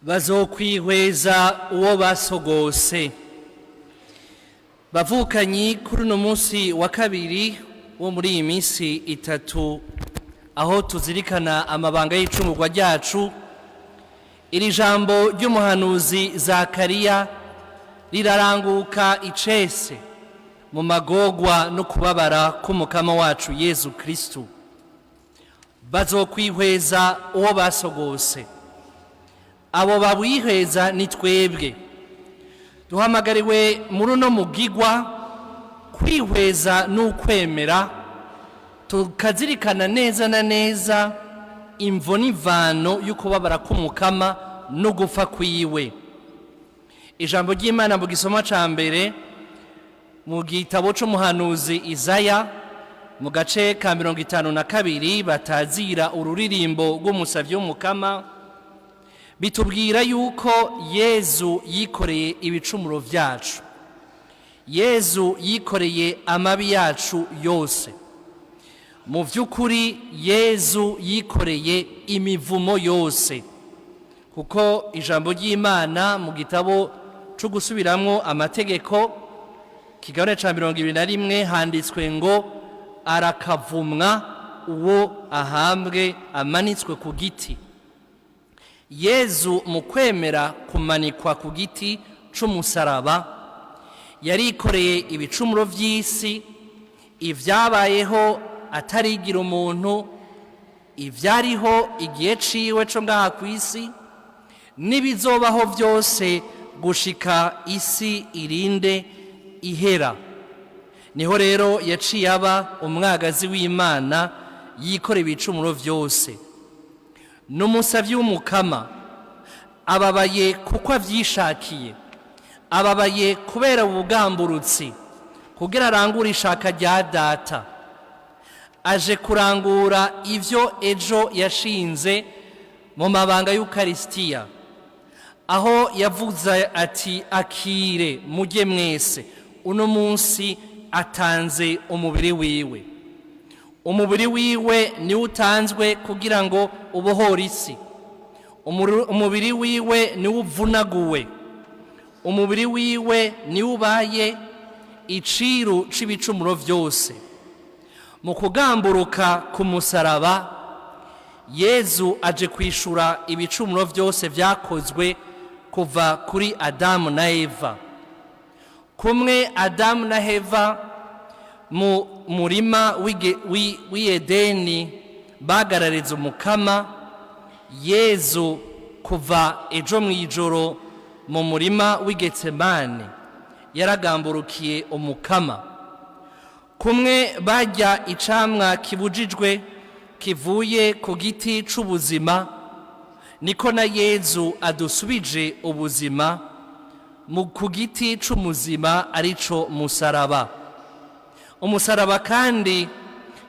bazokwihweza uwo basogose. Bavukanyi kuri uno munsi wa kabiri wo muri iyi minsi itatu aho tuzirikana amabanga y'icungurwa ryacu, iri jambo ry'umuhanuzi Zakariya riraranguka icese mu magorwa no kubabara k'umukama wacu Yezu Kristu. Bazokwihweza uwo basogose. Abo babwihweza ni twebwe. Duhamagariwe muri uno mugigwa kwihweza n'ukwemera, tukazirikana neza na neza imvo n'imvano y'ukubabara k'umukama no gupfa kwiwe. Ijambo ry'Imana mu gisoma ca mbere mu gitabo c'umuhanuzi Izaya mu gace ka 52 batazira ururirimbo rw'umusavyi w'umukama, bitubwira yuko Yezu yikoreye ibicumuro vyacu. Yezu yikoreye amabi yacu yose. Mu vy'ukuri Yezu yikoreye imivumo yose, kuko ijambo ry'Imana mu gitabo co gusubiramwo amategeko kigabane ca 21 handitswe ngo arakavumwa uwo ahambwe amanitswe ku giti. Yezu mu kwemera kumanikwa ku giti c'umusaraba yarikoreye ibicumuro vy'isi, ivyabayeho atarigira umuntu, ivyariho igihe ciwe co ngaha kw'isi, n'ibizobaho vyose gushika isi irinde ihera. Niho rero yaciye aba umwagazi w'Imana yikora ibicumuro vyose. N'umusavyi w'umukama ababaye kuko avyishakiye, ababaye kubera ubugamburutsi kugira arangure ishaka rya Data. Aje kurangura ivyo ejo yashinze mu mabanga y'Ukaristiya, aho yavuze ati akire mujye mwese, uno munsi atanze umubiri wiwe. Umubiri wiwe ni utanzwe kugira ngo ubohore isi. Umubiri wiwe ni uvunaguwe. Umubiri wiwe ni ubaye iciru c'ibicumuro vyose. Mu kugamburuka ku musaraba, Yezu aje kwishura ibicumuro vyose vyakozwe kuva kuri Adamu na Eva. Kumwe Adamu na Eva mu murima w'Edeni bagarariza umukama, Yezu kuva ejo mw'ijoro mu murima w'Getsemane yaragamburukiye umukama. Kumwe barya icamwa kibujijwe kivuye ku giti c'ubuzima, niko na Yezu adusubije ubuzima ku giti c'umuzima arico musaraba. Umusaraba kandi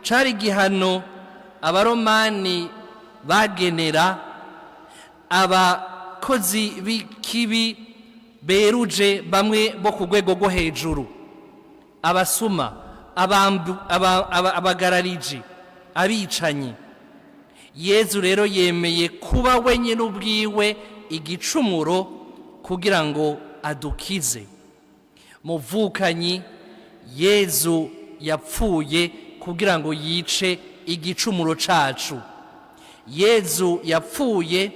cari igihano abaromani bagenera abakozi b'ikibi beruje bamwe bo ku rwego rwo hejuru, abasuma, abagarariji, abicanyi. Yezu rero yemeye kuba wenyine ubwiwe igicumuro kugira ngo adukize. Muvukanyi, Yezu yapfuye kugira ngo yice igicumuro cacu. Yezu yapfuye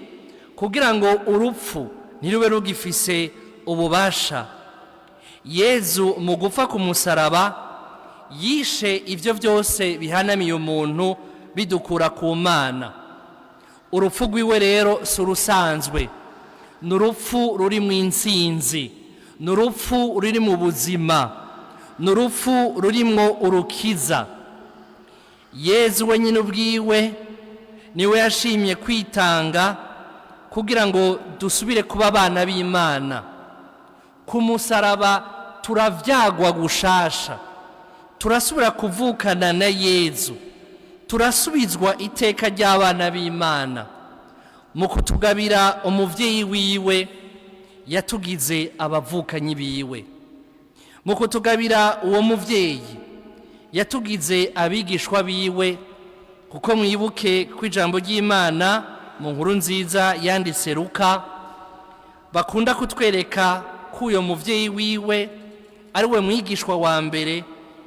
kugira ngo urupfu ntirube rugifise ububasha. Yezu mu gupfa ku musaraba yishe ivyo vyose bihanamiye umuntu bidukura ku Mana. Urupfu rwiwe rero si urusanzwe, ni urupfu ruri mu intsinzi, ni urupfu ruri mu buzima, ni urupfu rurimwo urukiza. Yezu wenyine ubwiwe niwe yashimye kwitanga kugira ngo dusubire kuba abana b'Imana. Ku musaraba turavyagwa gushasha, turasubira kuvukana na Yezu, turasubizwa iteka ry'abana b'Imana. Mu kutugabira umuvyeyi wiwe yatugize abavukanyi biwe. Mu kutugabira uwo muvyeyi yatugize abigishwa biwe, kuko mwibuke ko ijambo ry'Imana mu nkuru nziza yanditse Luka bakunda kutwereka ko uyo muvyeyi wiwe ari we mwigishwa wa mbere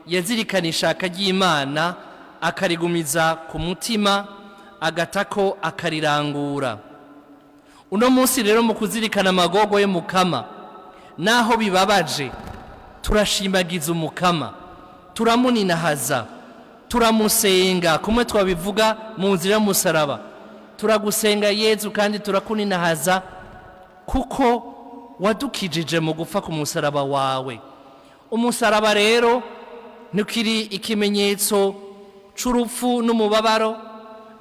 yazirikana ishaka ry'Imana akarigumiza ku mutima agatako akarirangura. Uno munsi rero mu kuzirikana amagorwa yo Mukama, naho bibabaje turashimagiza Umukama, turamuninahaza, turamusenga kumwe twabivuga mu nzira y'umusaraba. Turagusenga Yezu kandi turakuninahaza kuko wadukijije mu gupfa ku musaraba wawe. Umusaraba rero nukiri ikimenyetso c'urupfu n'umubabaro,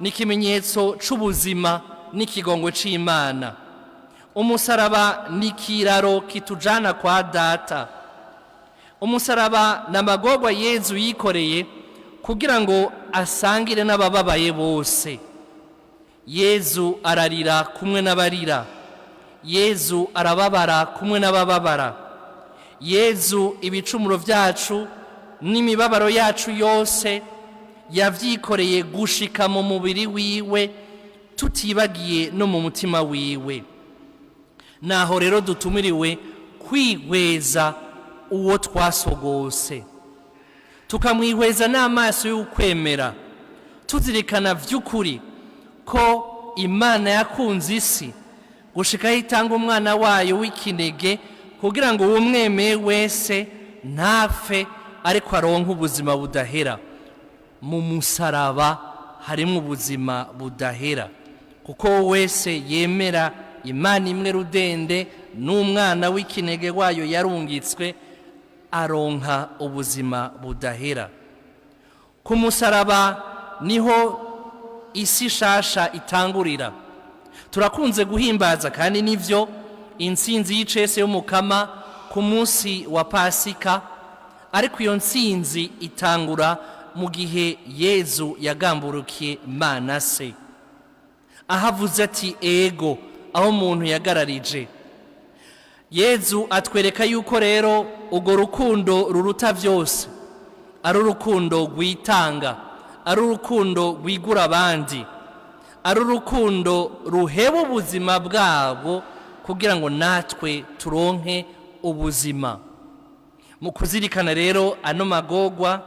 n'ikimenyetso c'ubuzima n'ikigongwe c'Imana. Umusaraba ni kiraro kitujana kwa Data. Umusaraba n'amagorwa Yezu yikoreye kugira ngo asangire n'abababaye bose. Yezu ararira kumwe n'abarira, Yezu arababara kumwe n'abababara. Yezu ibicumuro vyacu n'imibabaro yacu yose yavyikoreye gushika mu mubiri wiwe, tutibagiye no mu mutima wiwe. Naho rero dutumiriwe kwihweza uwo twasogose, tukamwihweza n'amaso y'ukwemera, tuzirikana vy'ukuri ko Imana yakunze isi gushika hitanga umwana wayo w'ikinege kugira ngo uwumwemeye wese ntapfe ariko aronke ubuzima budahera. Mu musaraba harimo ubuzima budahera, kuko wese yemera Imana imwe rudende n'umwana w'ikinege wayo yarungitswe aronka ubuzima budahera. Ku musaraba niho isi shasha itangurira. Turakunze guhimbaza kandi nivyo intsinzi y'icese y'Umukama ku munsi wa Pasika, ariko iyo ntsinzi itangura mu gihe Yezu yagamburukiye Imana se, ahavuze ati ego aho umuntu yagararije. Yezu atwereka yuko rero urwo rukundo ruruta vyose, ari urukundo rwitanga, ari urukundo rwigura abandi, ari urukundo ruheba ubuzima bwabo kugira ngo natwe turonke ubuzima. Mu kuzirikana rero ano magorwa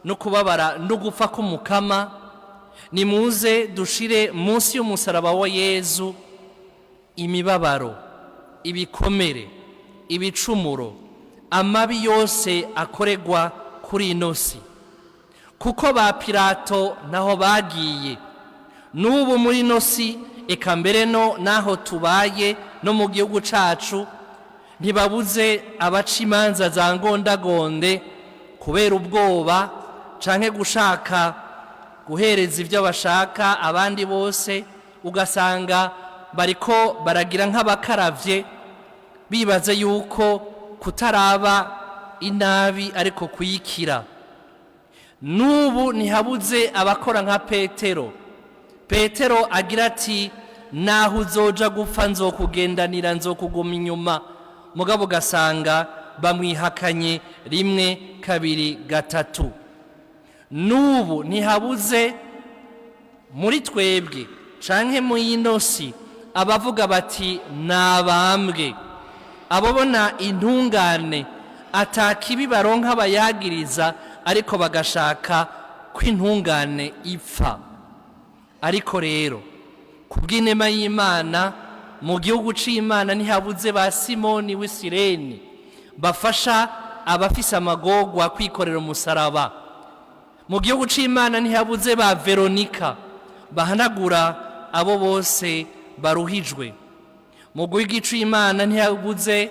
no kubabara no gupfa k'Umukama, nimuze dushire munsi y'umusaraba wa Yezu imibabaro, ibikomere, ibicumuro, amabi yose akoregwa kuri ino si. Kuko ba Pilato naho bagiye, n'ubu muri ino si, eka mbere no naho tubaye no mu gihugu cacu, ntibabuze abaca imanza za ngondagonde kubera ubwoba canke gushaka guhereza ivyo bashaka abandi bose. Ugasanga bariko baragira nk'abakaravye, bibaza yuko kutaraba inabi ariko kuyikira. N'ubu ntihabuze abakora nka Petero. Petero agira ati naho uzoja gupfa nzokugendanira, nzokuguma inyuma. Mugabo ugasanga bamwihakanye rimwe, kabiri, gatatu. N'ubu ntihabuze muri twebwe canke mu inosi abavuga bati nabambwe, ababona intungane atakibi baronka bayagiriza, ariko bagashaka ko intungane ipfa. Ariko rero kubw'inema y'Imana mu gihugu c'Imana ntihabuze ba Simoni w'i Sireni bafasha abafise amagorwa kwikorera umusaraba. Mu gihugu c'Imana ntihabuze ba Veronika bahanagura abo bose baruhijwe. Mu gihugu c'Imana ntihabuze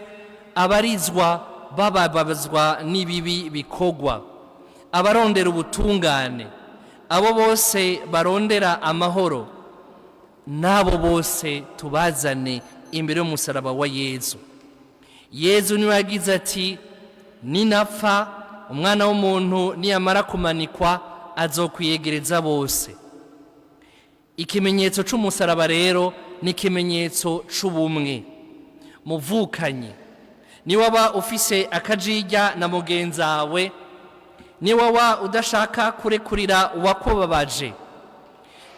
abarizwa bababazwa n'ibibi bikogwa, abarondera ubutungane, abo bose barondera amahoro. Nabo bose tubazane imbere y'umusaraba wa Yezu. Yezu niwe yagize ati ninapfa umwana w'umuntu niyamara kumanikwa azokwiyegereza bose. Ikimenyetso c'umusaraba rero ni ikimenyetso c'ubumwe. Muvukanye, ni waba ufise akajirya na mugenzawe, ni waba udashaka kurekurira uwakubabaje,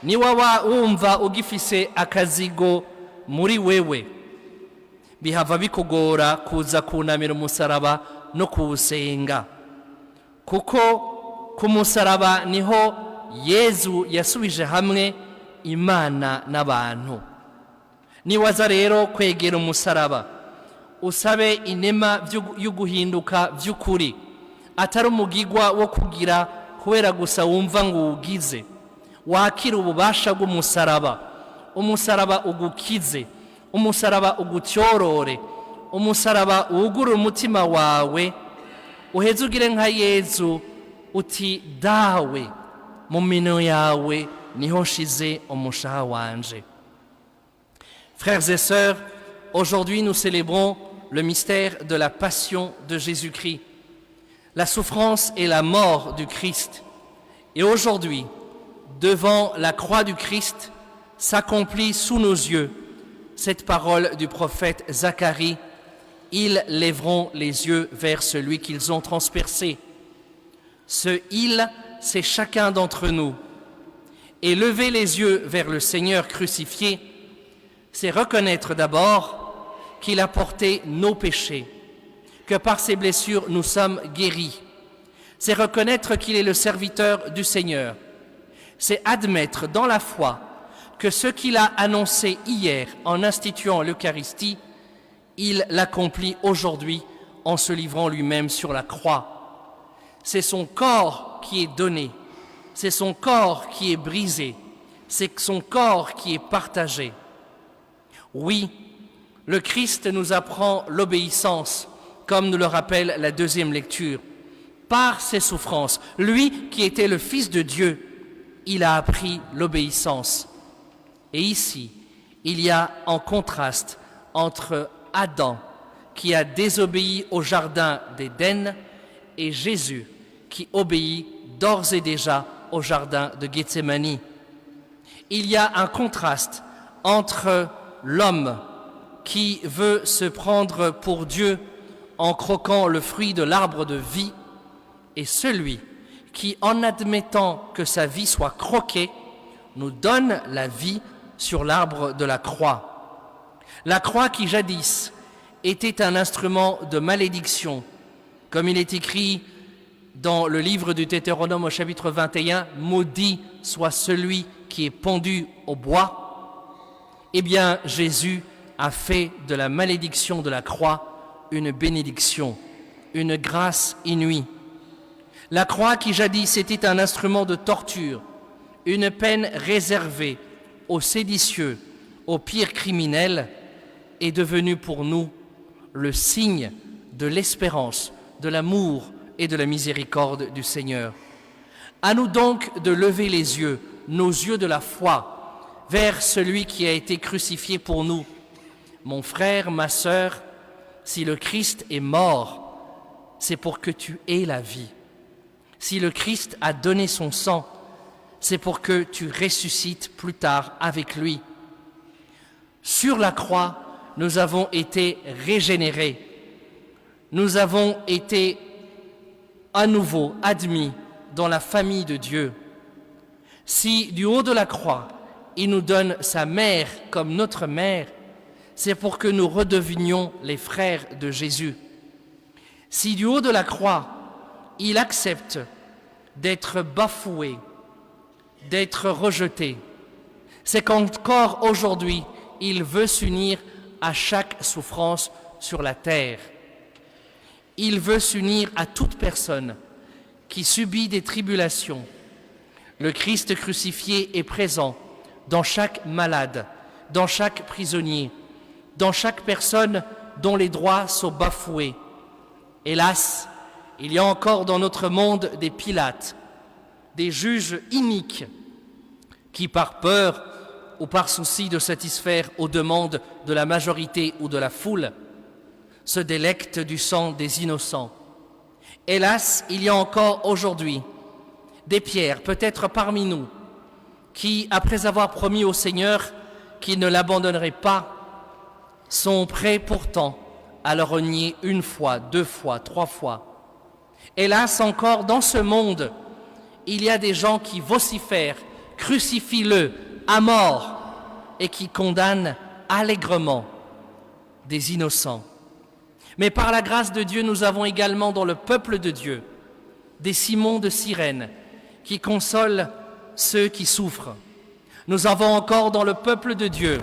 ni waba wumva ugifise akazigo muri wewe, bihava bikugora kuza kunamira umusaraba no kuwusenga, kuko ku musaraba niho Yezu yasubije hamwe Imana n'abantu. Niwaza rero kwegera umusaraba usabe inema y'uguhinduka vy'ukuri, atari umugigwa wo kugira kubera gusa wumva ngo uwugize. Wakira ububasha bw'umusaraba, umusaraba ugukize, umusaraba ugutyorore, umusaraba uwugurura umutima wawe, uheze ugire nka Yezu uti dawe mu mino yawe niho nshize umushaha wanje. Frères et sœurs, aujourd'hui nous célébrons le mystère de la passion de Jésus-Christ, la souffrance et la mort du Christ. Et aujourd'hui, devant la croix du Christ, s'accomplit sous nos yeux cette parole du prophète Zacharie: ils lèveront les yeux vers celui qu'ils ont transpercé. Ce « il », c'est chacun d'entre nous. Et lever les yeux vers le Seigneur crucifié, c'est reconnaître d'abord qu'il a porté nos péchés, que par ses blessures nous sommes guéris. C'est reconnaître qu'il est le serviteur du Seigneur. C'est admettre dans la foi que ce qu'il a annoncé hier en instituant l'Eucharistie, il l'accomplit aujourd'hui en se livrant lui-même sur la croix. C'est son corps qui est donné, c'est son corps qui est brisé, c'est son corps qui est partagé. Oui, le Christ nous apprend l'obéissance, comme nous le rappelle la deuxième lecture. Par ses souffrances, lui qui était le Fils de Dieu, il a appris l'obéissance. Et ici, il y a un contraste entre Adam, qui a désobéi au jardin d'Éden, et Jésus, qui obéit d'ores et déjà au jardin de Gethsémani. Il y a un contraste entre l'homme qui veut se prendre pour Dieu en croquant le fruit de l'arbre de vie et celui qui, en admettant que sa vie soit croquée, nous donne la vie sur l'arbre de la croix. La croix qui jadis était un instrument de malédiction, comme il est écrit dans le livre du Deutéronome au chapitre 21, « Maudit soit celui qui est pendu au bois ». Eh bien, Jésus a fait de la malédiction de la croix une bénédiction, une grâce inouïe. La croix qui jadis était un instrument de torture, une peine réservée aux séditieux, aux pires criminels, est devenue pour nous le signe de l'espérance, de l'amour et de la miséricorde du Seigneur. À nous donc de lever les yeux, nos yeux de la foi, vers celui qui a été crucifié pour nous. Mon frère, ma sœur, si le Christ est mort, c'est pour que tu aies la vie. Si le Christ a donné son sang, c'est pour que tu ressuscites plus tard avec lui. Sur la croix, nous avons été régénérés. Nous avons été à nouveau admis dans la famille de Dieu. Si du haut de la croix, il nous donne sa mère comme notre mère, c'est pour que nous redevenions les frères de Jésus. Si du haut de la croix, il accepte d'être bafoué, d'être rejeté, c'est qu'encore aujourd'hui, il veut s'unir à chaque souffrance sur la terre. Il veut s'unir à toute personne qui subit des tribulations. Le Christ crucifié est présent dans chaque malade, dans chaque prisonnier, dans chaque personne dont les droits sont bafoués. Hélas, il y a encore dans notre monde des Pilates, des juges iniques qui, par peur ou par souci de satisfaire aux demandes de la majorité ou de la foule, se délectent du sang des innocents. Hélas, il y a encore aujourd'hui des pierres, peut-être parmi nous, qui, après avoir promis au Seigneur qu'ils ne l'abandonneraient pas, sont prêts pourtant à le renier une fois, deux fois, trois fois. Hélas, encore dans ce monde, il y a des gens qui vocifèrent « Crucifie-le à mort » et qui condamnent allègrement des innocents. Mais par la grâce de Dieu, nous avons également dans le peuple de Dieu des Simons de Cyrène qui consolent ceux qui souffrent. Nous avons encore dans le peuple de Dieu,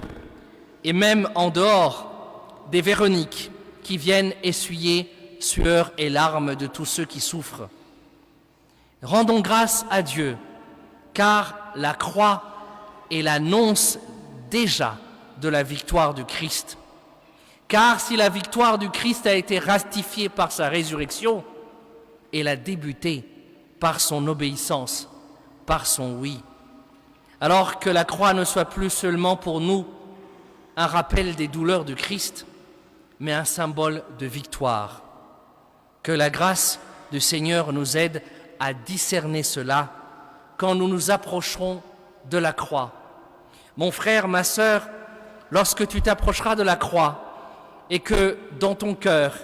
et même en dehors, des Véroniques qui viennent essuyer sueur et larmes de tous ceux qui souffrent. Rendons grâce à Dieu, car la croix est l'annonce déjà de la victoire du Christ. Car si la victoire du Christ a été ratifiée par sa résurrection, elle a débuté par son obéissance, par son oui. Alors que la croix ne soit plus seulement pour nous un rappel des douleurs du Christ, mais un symbole de victoire. Que la grâce du Seigneur nous aide à discerner cela quand nous nous approcherons de la croix. Mon frère, ma sœur, lorsque tu t'approcheras de la croix et que dans ton cœur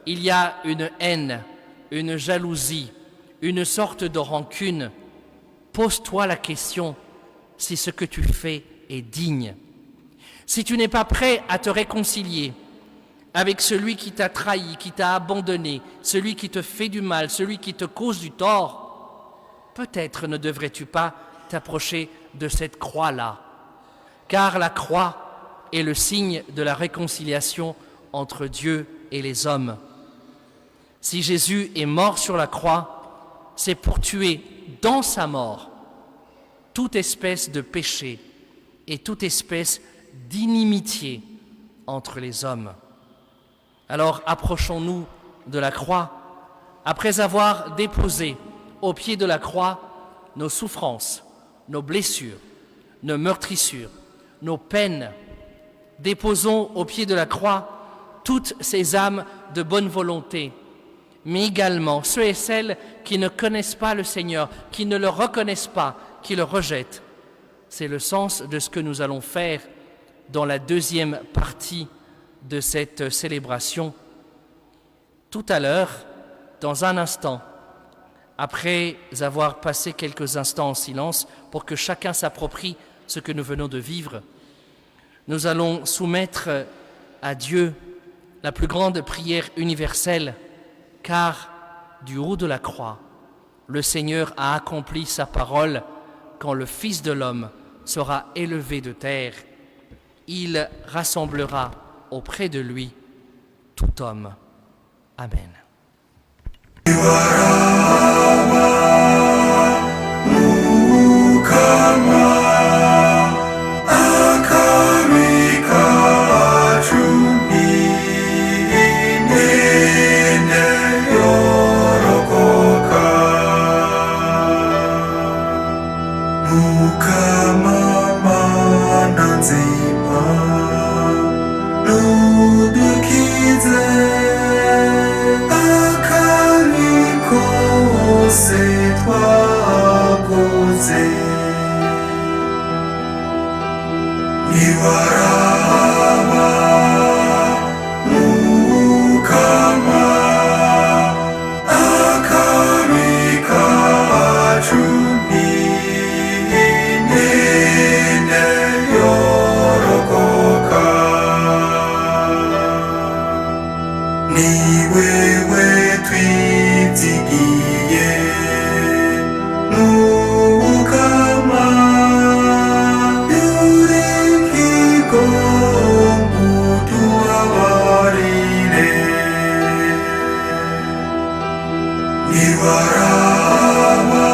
il y a une haine, une jalousie, une sorte de rancune, pose-toi la question si ce que tu fais est digne. Si tu n'es pas prêt à te réconcilier avec celui qui t'a trahi, qui t'a abandonné, celui qui te fait du mal, celui qui te cause du tort, peut-être ne devrais-tu pas t'approcher de cette croix-là, car la croix est le signe de la réconciliation entre Dieu et les hommes. Si Jésus est mort sur la croix, c'est pour tuer dans sa mort toute espèce de péché et toute espèce d'inimitié entre les hommes. Alors approchons-nous de la croix, après avoir déposé au pied de la croix nos souffrances, nos blessures, nos meurtrissures, nos peines. Déposons au pied de la croix toutes ces âmes de bonne volonté, mais également ceux et celles qui ne connaissent pas le Seigneur, qui ne le reconnaissent pas, qui le rejettent. C'est le sens de ce que nous allons faire dans la deuxième partie de cette célébration. Tout à l'heure, dans un instant, après avoir passé quelques instants en silence pour que chacun s'approprie ce que nous venons de vivre, nous allons soumettre à Dieu la plus grande prière universelle, car du haut de la croix, le Seigneur a accompli sa parole quand le Fils de l'homme sera élevé de terre. Il rassemblera auprès de lui tout homme. Amen. C'est toi posé. Iwarawa mukama akarika chumi nene yorokoka ni wewe twitigiye mukama yurikiko mutuawarire Iwarawa